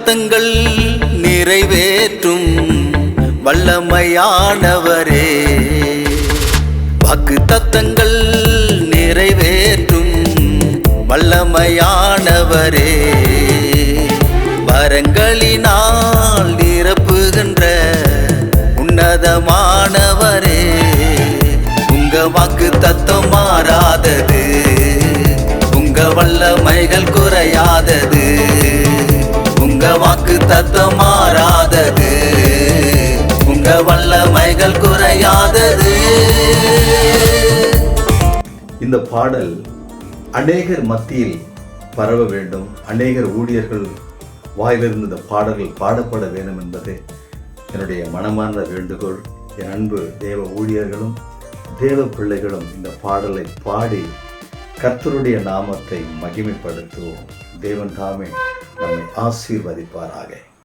தத்தங்கள் நிறைவேற்றும் வல்லமையானவரே, வாக்கு தத்தங்கள் நிறைவேற்றும் வல்லமையானவரே, வரங்களினால் நிரப்புகின்ற உன்னதமானவரே, உங்க வாக்கு தத்தம் மாறாதது, உங்க வல்லமைகள் குறையாதது, உங்க வாக்கு தத்தம் மாறாதது, உங்க வல்லமைகள் குறையாதது. இந்த பாடல் அநேகர் மத்தியில் பரவ வேண்டும், அநேகர் ஊழியர்கள் வாயிலிருந்து இந்த பாடல்கள் பாடப்பட வேண்டும் என்பது என்னுடைய மனமார்ந்த வேண்டுகோள். என் அன்பு தேவ ஊழியர்களும் தேவ பிள்ளைகளும் இந்த பாடலை பாடி கர்த்தருடைய நாமத்தை மகிமைப்படுத்துவோம். தேவன் தாமே நம்மை ஆசீர்வதிப்பாராக.